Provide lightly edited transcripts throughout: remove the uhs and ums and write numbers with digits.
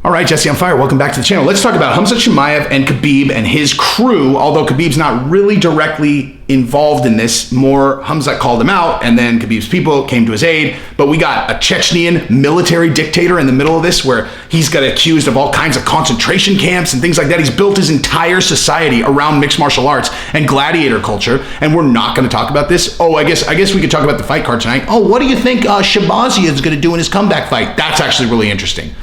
All right, Jesse on Fire, welcome back to the channel. Let's talk about Khamzat Chimaev and Khabib and his crew, although Khabib's not really directly involved in this. More, Khamzat called him out, and then Khabib's people came to his aid. But we got a Chechnyan military dictator in the middle of this, where he's got accused of all kinds of concentration camps and things like that. He's built his entire society around mixed martial arts and gladiator culture, and we're not going to talk about this. Oh, I guess we could talk about the fight card tonight. Oh, what do you think Shabazia is going to do in his comeback fight? That's actually really interesting.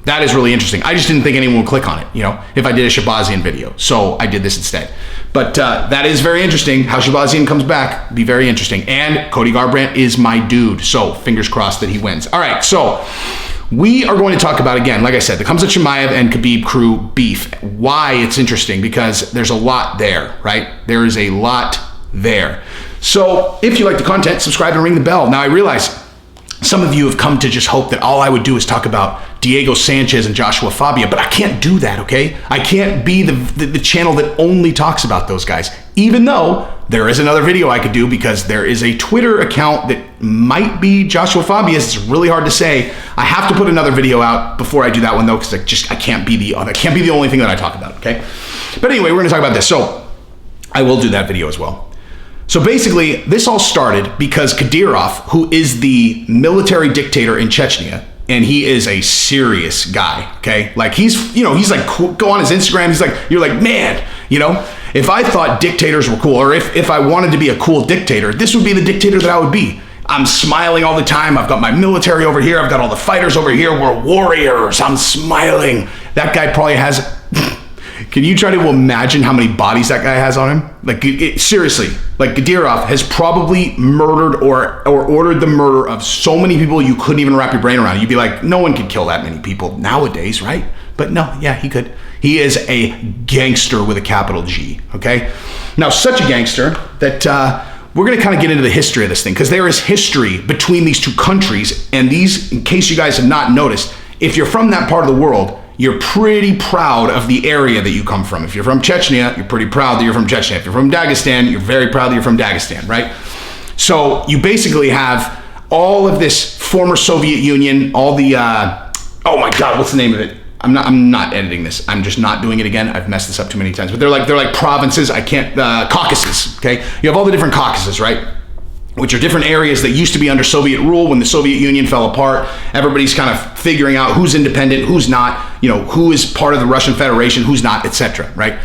That is really interesting. I just didn't think anyone would click on it, if I did a Shabazian video. So I did this instead. But that is very interesting. How Shabazian comes back, be very interesting. And Cody Garbrandt is my dude. So fingers crossed that he wins. All right, so we are going to talk about, again, like I said, the Khamzat Chimaev and Khabib crew beef. Why it's interesting, because there's a lot there, right? There is a lot there. So if you like the content, subscribe and ring the bell. Now I realize some of you have come to just hope that all I would do is talk about Diego Sanchez and Joshua Fabia, but I can't do that, okay? I can't be the channel that only talks about those guys, even though there is another video I could do, because there is a Twitter account that might be Joshua Fabia's. It's really hard to say. I have to put another video out before I do that one, though, because I can't be the only thing that I talk about, okay? But anyway, we're gonna talk about this. So I will do that video as well. So basically, this all started because Kadyrov, who is the military dictator in Chechnya, and he is a serious guy, okay? Like he's like, go on his Instagram, you're like, man, if I thought dictators were cool, or if I wanted to be a cool dictator, this would be the dictator that I would be. I'm smiling all the time. I've got my military over here. I've got all the fighters over here. We're warriors. I'm smiling. That guy probably has... Can you try to imagine how many bodies that guy has on him? Like, seriously, like Kadyrov has probably murdered or ordered the murder of so many people you couldn't even wrap your brain around. You'd be like, no one could kill that many people nowadays, right? But no, yeah, he could. He is a gangster with a capital G, okay? Now, such a gangster that we're going to kind of get into the history of this thing, because there is history between these two countries, and these, in case you guys have not noticed, if you're from that part of the world, you're pretty proud of the area that you come from. If you're from Chechnya, you're pretty proud that you're from Chechnya. If you're from Dagestan, you're very proud that you're from Dagestan, right? So you basically have all of this former Soviet Union, all the, oh my God, what's the name of it? I'm not editing this. I'm just not doing it again. I've messed this up too many times, but they're like provinces. I can't, Caucasus, okay? You have all the different Caucasus, right? Which are different areas that used to be under Soviet rule when the Soviet Union fell apart. Everybody's kind of figuring out who's independent, who's not, who is part of the Russian Federation, who's not, etc., right?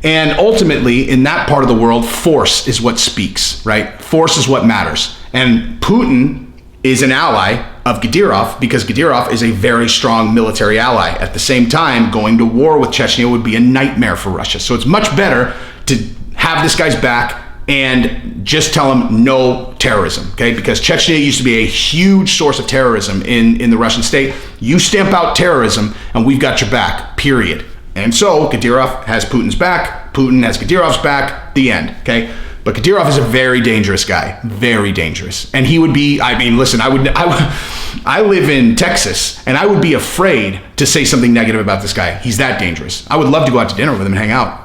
And ultimately, in that part of the world, force is what speaks, right? Force is what matters. And Putin is an ally of Kadyrov, because Kadyrov is a very strong military ally. At the same time, going to war with Chechnya would be a nightmare for Russia. So it's much better to have this guy's back and just tell him no terrorism, okay? Because Chechnya used to be a huge source of terrorism in the Russian state. You stamp out terrorism and we've got your back, period. And so Kadyrov has Putin's back, Putin has Kadyrov's back, the end, okay? But Kadyrov is a very dangerous guy, very dangerous. And he would be, I mean, listen, I live in Texas, and I would be afraid to say something negative about this guy. He's that dangerous. I would love to go out to dinner with him and hang out.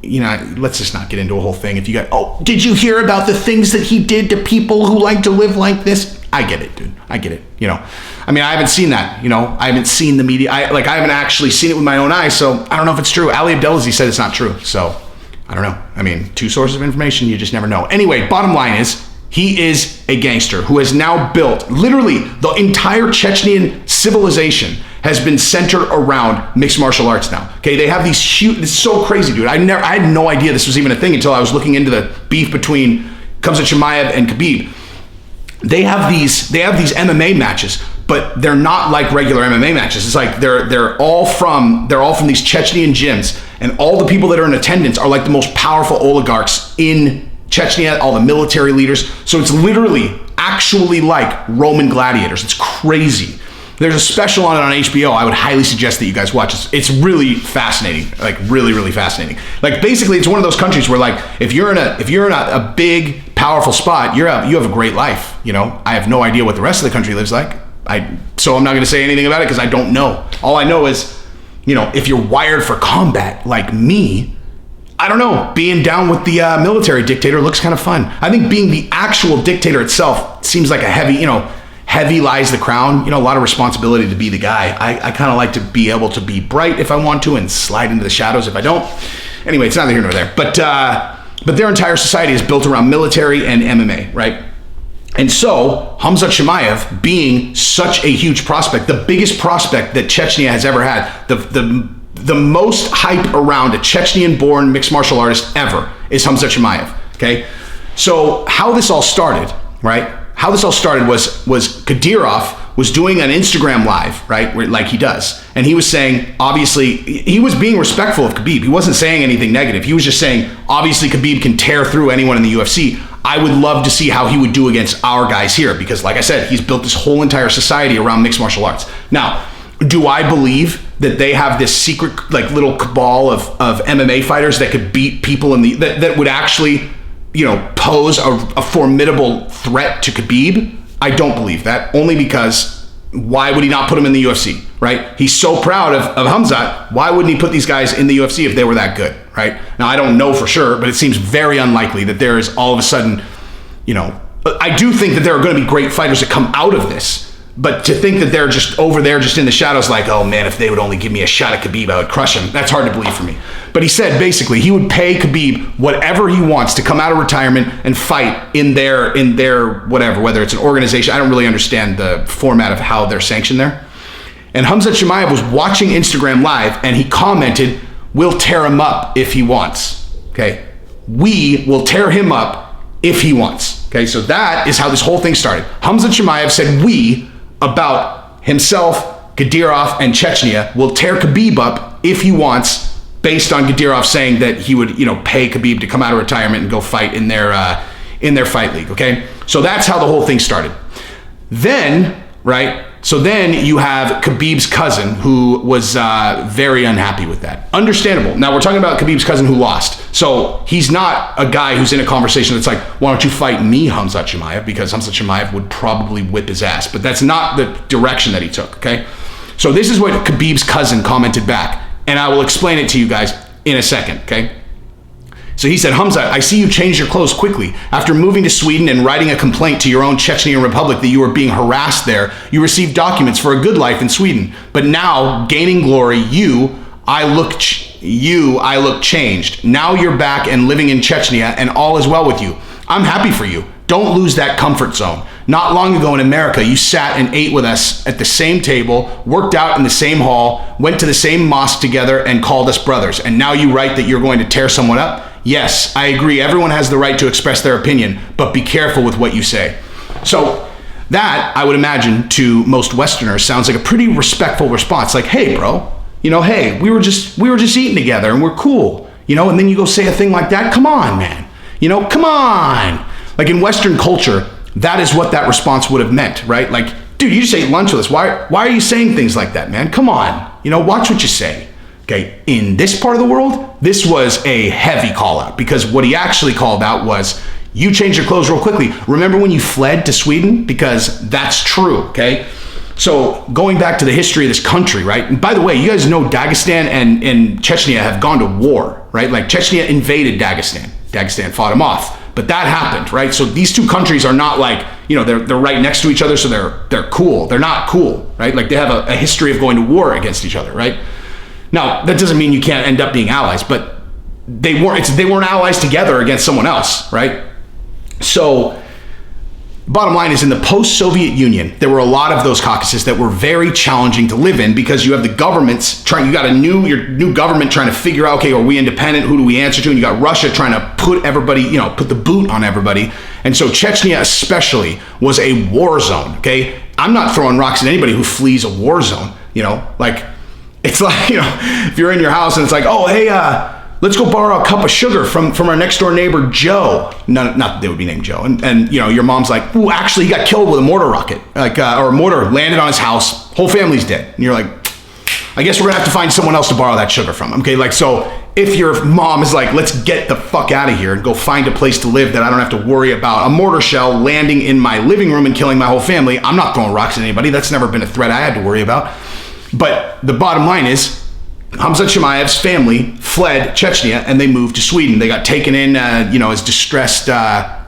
Let's just not get into a whole thing. If you got, oh, did you hear about the things that he did to people who like to live like this? I get it, dude. I get it. I mean, I haven't seen that. I haven't seen the media. I haven't actually seen it with my own eyes, so I don't know if it's true. Ali Abdelaziz said it's not true, so I don't know. I mean, two sources of information, you just never know. Anyway, bottom line is, he is a gangster who has now built, literally, the entire Chechnyan civilization has been centered around mixed martial arts now. Okay, they have these huge, it's so crazy, dude. I had no idea this was even a thing until I was looking into the beef between Khamzat Chimaev and Khabib. They have these MMA matches, but they're not like regular MMA matches. It's like they're all from these Chechnyan gyms, and all the people that are in attendance are like the most powerful oligarchs in Chechnya, all the military leaders. So it's literally actually like Roman gladiators. It's crazy. There's a special on it on HBO. I would highly suggest that you guys watch. It's really fascinating, like really, really fascinating. Like basically, it's one of those countries where like if you're in a big, powerful spot, you have a great life. I have no idea what the rest of the country lives like. So I'm not going to say anything about it because I don't know. All I know is, if you're wired for combat like me, I don't know, being down with the military dictator looks kind of fun. I think being the actual dictator itself seems like a heavy heavy lies the crown, a lot of responsibility to be the guy. I kind of like to be able to be bright if I want to and slide into the shadows if I don't. Anyway, it's neither here nor there. But their entire society is built around military and MMA, right? And so Khamzat Chimaev, being such a huge prospect, the biggest prospect that Chechnya has ever had, the most hype around a Chechnyan-born mixed martial artist ever is Khamzat Chimaev, okay? So how this all started, right? How this all started was Kadyrov was doing an Instagram live, right? Like he does. And he was saying, obviously, he was being respectful of Khabib. He wasn't saying anything negative. He was just saying, obviously, Khabib can tear through anyone in the UFC. I would love to see how he would do against our guys here. Because like I said, he's built this whole entire society around mixed martial arts. Now, do I believe that they have this secret, like, little cabal of MMA fighters that could beat people that would actually, pose a formidable threat to Khabib? I don't believe that, only because why would he not put him in the UFC, right? He's so proud of Khamzat. Why wouldn't he put these guys in the UFC if they were that good, right? Now, I don't know for sure, but it seems very unlikely that there is all of a sudden, I do think that there are going to be great fighters that come out of this. But to think that they're just over there, just in the shadows, like, oh man, if they would only give me a shot at Khabib, I would crush him. That's hard to believe for me. But he said basically he would pay Khabib whatever he wants to come out of retirement and fight in their whatever, whether it's an organization. I don't really understand the format of how they're sanctioned there. And Khamzat Chimaev was watching Instagram Live and he commented, "We'll tear him up if he wants." Okay, we will tear him up if he wants. Okay, so that is how this whole thing started. Khamzat Chimaev said we about himself, Kadyrov, and Chechnya will tear Khabib up if he wants, based on Kadyrov saying that he would, pay Khabib to come out of retirement and go fight in their fight league. Okay, so that's how the whole thing started. Then, right? So then you have Khabib's cousin, who was very unhappy with that. Understandable. Now we're talking about Khabib's cousin who lost. So he's not a guy who's in a conversation that's like, why don't you fight me, Khamzat Chimaev? Because Khamzat Chimaev would probably whip his ass. But that's not the direction that he took, okay? So this is what Khabib's cousin commented back. And I will explain it to you guys in a second, okay? So he said, Khamzat, I see you changed your clothes quickly. After moving to Sweden and writing a complaint to your own Chechnyan Republic that you were being harassed there, you received documents for a good life in Sweden. But now, gaining glory, I look changed. Now you're back and living in Chechnya and all is well with you. I'm happy for you. Don't lose that comfort zone. Not long ago in America, you sat and ate with us at the same table, worked out in the same hall, went to the same mosque together and called us brothers. And now you write that you're going to tear someone up? Yes, I agree. Everyone has the right to express their opinion, but be careful with what you say. So that, I would imagine, to most Westerners sounds like a pretty respectful response. Like, hey, bro, hey, we were just eating together and we're cool, and then you go say a thing like that. Come on, man. Come on. Like in Western culture, that is what that response would have meant, right? Like, dude, you just ate lunch with us. Why are you saying things like that, man? Come on. Watch what you say. Okay, in this part of the world, this was a heavy call out because what he actually called out was, you changed your clothes real quickly. Remember when you fled to Sweden? Because that's true, okay? So going back to the history of this country, right? And by the way, you guys know Dagestan and Chechnya have gone to war, right? Like Chechnya invaded Dagestan. Dagestan fought him off. But that happened, right? So these two countries are not like, they're right next to each other, so they're cool. They're not cool, right? Like they have a history of going to war against each other, right? Now, that doesn't mean you can't end up being allies, but they weren't allies together against someone else, right? So, bottom line is, in the post-Soviet Union, there were a lot of those caucuses that were very challenging to live in because you have the governments you got your new government trying to figure out, okay, are we independent? Who do we answer to? And you got Russia trying to put everybody, put the boot on everybody. And so Chechnya especially was a war zone, okay? I'm not throwing rocks at anybody who flees a war zone, it's like, if you're in your house and it's like, oh, hey, let's go borrow a cup of sugar from our next door neighbor, Joe. Not that they would be named Joe. And your mom's like, ooh, actually he got killed with a mortar rocket, or a mortar landed on his house. Whole family's dead. And you're like, I guess we're gonna have to find someone else to borrow that sugar from. Okay, so if your mom is like, let's get the fuck out of here and go find a place to live that I don't have to worry about a mortar shell landing in my living room and killing my whole family, I'm not throwing rocks at anybody. That's never been a threat I had to worry about. But the bottom line is, Khamzat Chimaev's family fled Chechnya and they moved to Sweden. They got taken in, as distressed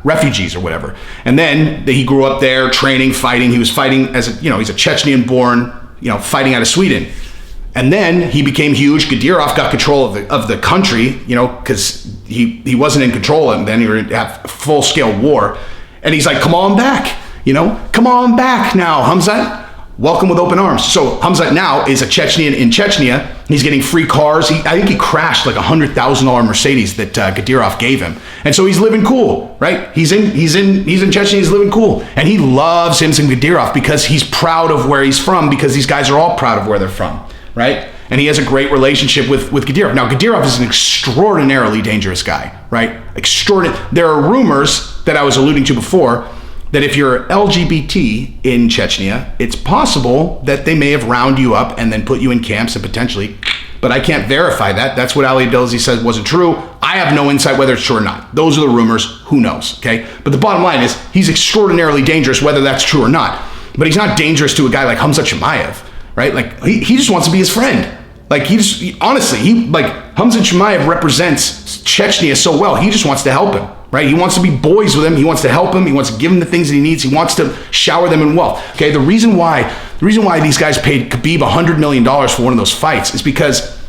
refugees or whatever. And then he grew up there, training, fighting. He was fighting as a, he's a Chechnyan-born, fighting out of Sweden. And then he became huge. Kadyrov got control of the country, because he wasn't in control, and then he would have full-scale war. And he's like, come on back, come on back now, Khamzat. Welcome with open arms. So Khamzat now is a Chechnyan in Chechnya. He's getting free cars. I think he crashed like a $100,000 Mercedes that Kadyrov gave him, and so he's living cool, right? He's in Chechnya. He's living cool, and he loves him some Kadyrov because he's proud of where he's from. Because these guys are all proud of where they're from, right? And he has a great relationship with Kadyrov. Now Kadyrov is an extraordinarily dangerous guy, right? There are rumors that I was alluding to before, that if you're LGBT in Chechnya, it's possible that they may have round you up and then put you in camps and potentially, but I can't verify that. That's what Ali Abdelaziz said wasn't true. I have no insight whether it's true or not. Those are the rumors. Who knows, okay? But the bottom line is he's extraordinarily dangerous, whether that's true or not. But he's not dangerous to a guy like Khamzat Chimaev, right? Like he just wants to be his friend. Like honestly, Khamzat Chimaev represents Chechnya so well. He just wants to help him. Right? He wants to be boys with him. He wants to help him. He wants to give him the things that he needs. He wants to shower them in wealth. Okay. The reason why these guys paid Khabib $100 million for one of those fights is because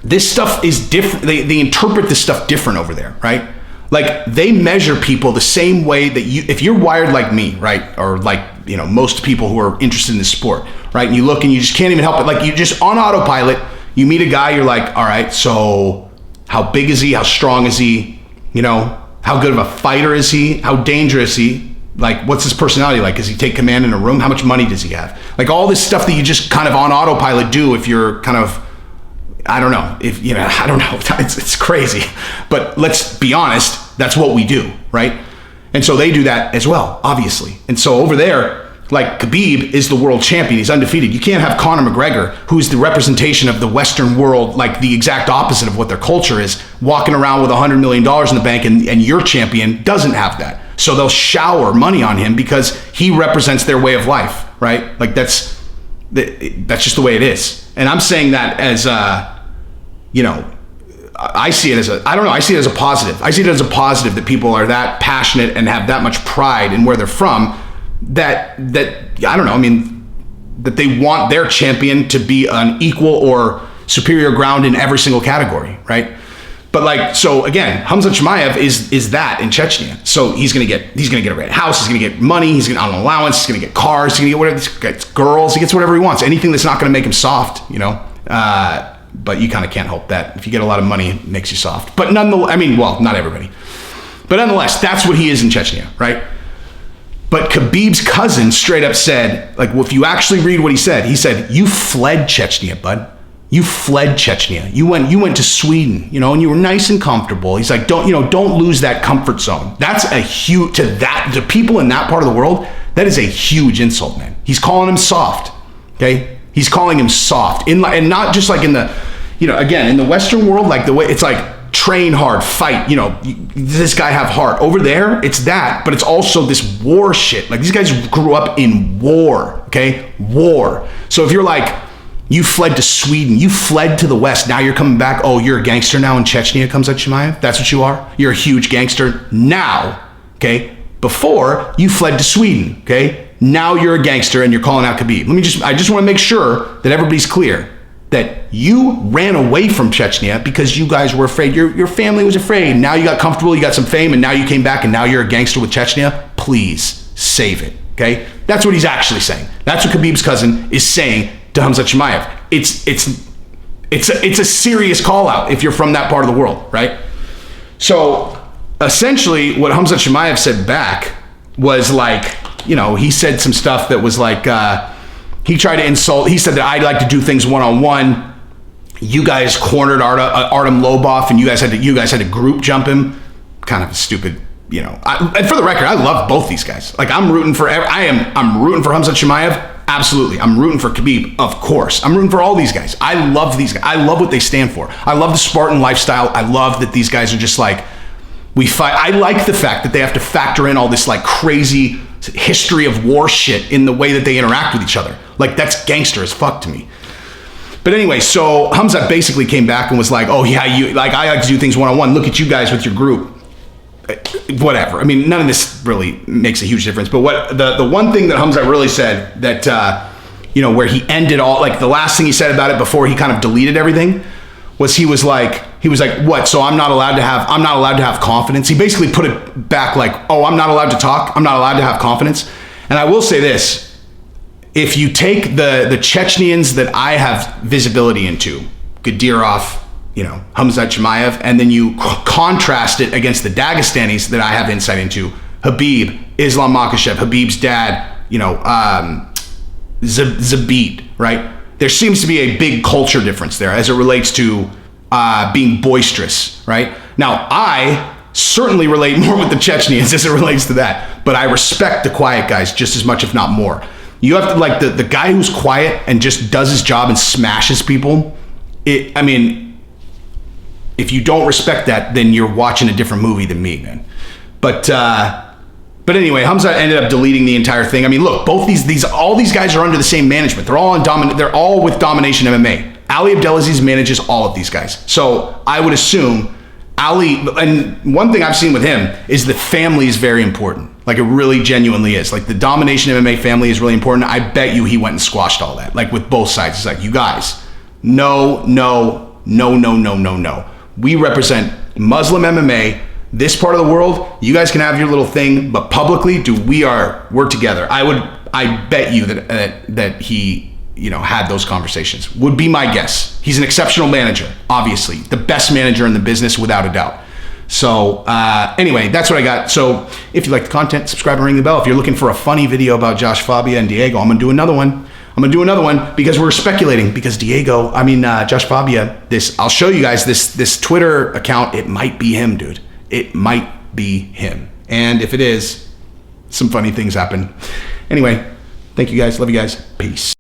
this stuff is different. They interpret this stuff different over there, right? Like they measure people the same way that if you're wired like me, right? Or like, most people who are interested in this sport, right? And you look and you just can't even help it. Like you just on autopilot, you meet a guy, you're like, all right, so how big is he? How strong is he? How good of a fighter is he? How dangerous is he? Like, what's his personality like? Does he take command in a room? How much money does he have? Like all this stuff that you just kind of on autopilot do if you're kind of, I don't know. It's crazy. But let's be honest, that's what we do, right? And so they do that as well, obviously. And so over there, like Khabib is the world champion. He's undefeated. You can't have Conor McGregor, who's the representation of the Western world, like the exact opposite of what their culture is, walking around with $100 million in the bank, and your champion doesn't have that. So they'll shower money on him because he represents their way of life, right? Like that's just the way it is. And I'm saying that as I see it as I see it as a positive. I see it as a positive that people are that passionate and have that much pride in where they're from, that that they want their champion to be on equal or superior ground in every single category, right? But so again, Khamzat Chimaev is that in Chechnya. So he's gonna get a red house, he's gonna get money, he's gonna on an allowance, he's gonna get cars, he's gonna get whatever, he gets girls, he gets whatever he wants. Anything that's not gonna make him soft, but you kind of can't help that. If you get a lot of money, it makes you soft. But nonetheless, not everybody. But nonetheless, that's what he is in Chechnya, right? But Khabib's cousin straight up said, if you actually read what he said, you fled Chechnya, bud. You fled Chechnya. You went to Sweden, and you were nice and comfortable. He's like, don't lose that comfort zone. That's to people in that part of the world, that is a huge insult, man. He's calling him soft. Okay? He's calling him soft. And not just like in the, again, in the Western world, like the way it's like, train hard, fight, this guy have heart. Over there, it's that, but it's also this war shit. Like these guys grew up in war, okay? War. So if you're like, you fled to Sweden, you fled to the West, now you're coming back, oh, you're a gangster now in Chechnya, Khamzat Chimaev? That's what you are? You're a huge gangster now, okay? Before, you fled to Sweden, okay? Now you're a gangster and you're calling out Khabib. I just want to make sure that everybody's clear that you ran away from Chechnya because you guys were afraid. Your family was afraid. Now you got comfortable, you got some fame, and now you came back and now you're a gangster with Chechnya. Please save it, okay? That's what he's actually saying. That's what Khabib's cousin is saying to Khamzat Chimaev. It's a serious call out if you're from that part of the world, right? So essentially what Khamzat Chimaev said back was he said some stuff that was he tried to insult. He said that I'd like to do things one-on-one. You guys cornered Artem Lobov, and you guys had to group jump him. Kind of stupid, and for the record, I love both these guys. Like I'm rooting for Khamzat Chimaev. Absolutely, I'm rooting for Khabib. Of course, I'm rooting for all these guys. I love these guys. I love what they stand for. I love the Spartan lifestyle. I love that these guys are just we fight. I like the fact that they have to factor in all this crazy history of war shit in the way that they interact with each other. That's gangster as fuck to me. But anyway, so Khamzat basically came back and was like, oh yeah, I like to do things one-on-one. Look at you guys with your group. whatever. I mean, none of this really makes a huge difference. But what the one thing that Khamzat really said that, where he ended all, like the last thing he said about it before he kind of deleted everything was he was like, what? So I'm not allowed to have confidence. He basically put it back like, oh, I'm not allowed to talk. I'm not allowed to have confidence. And I will say this, if you take the Chechens that I have visibility into, Gadirov, Khamzat Chimaev, and then you contrast it against the Dagestanis that I have insight into, Khabib, Islam Makhachev, Khabib's dad, Zabit, right? There seems to be a big culture difference there as it relates to being boisterous, right? Now, I certainly relate more with the Chechens as it relates to that, but I respect the quiet guys just as much, if not more. You have to, like, the guy who's quiet and just does his job and smashes people, if you don't respect that, then you're watching a different movie than me, man. But anyway, Khamzat ended up deleting the entire thing. I mean, look, both all these guys are under the same management. They're all with Domination MMA. Ali Abdelaziz manages all of these guys. So I would assume Ali, and one thing I've seen with him is the family is very important. Like, it really genuinely is. Like, the Domination MMA family is really important. I bet you he went and squashed all that. Like, with both sides. It's like, you guys, no. We represent Muslim MMA, this part of the world. You guys can have your little thing, but publicly, dude, we're together. I bet you that he, had those conversations. Would be my guess. He's an exceptional manager, obviously. The best manager in the business, without a doubt. So anyway, that's what I got. So if you like the content, subscribe and ring the bell. If you're looking for a funny video about Josh Fabia and Diego, I'm going to do another one. Because we're speculating, because Josh Fabia, I'll show you guys this Twitter account. It might be him, dude. It might be him. And if it is, some funny things happen. Anyway, thank you guys. Love you guys. Peace.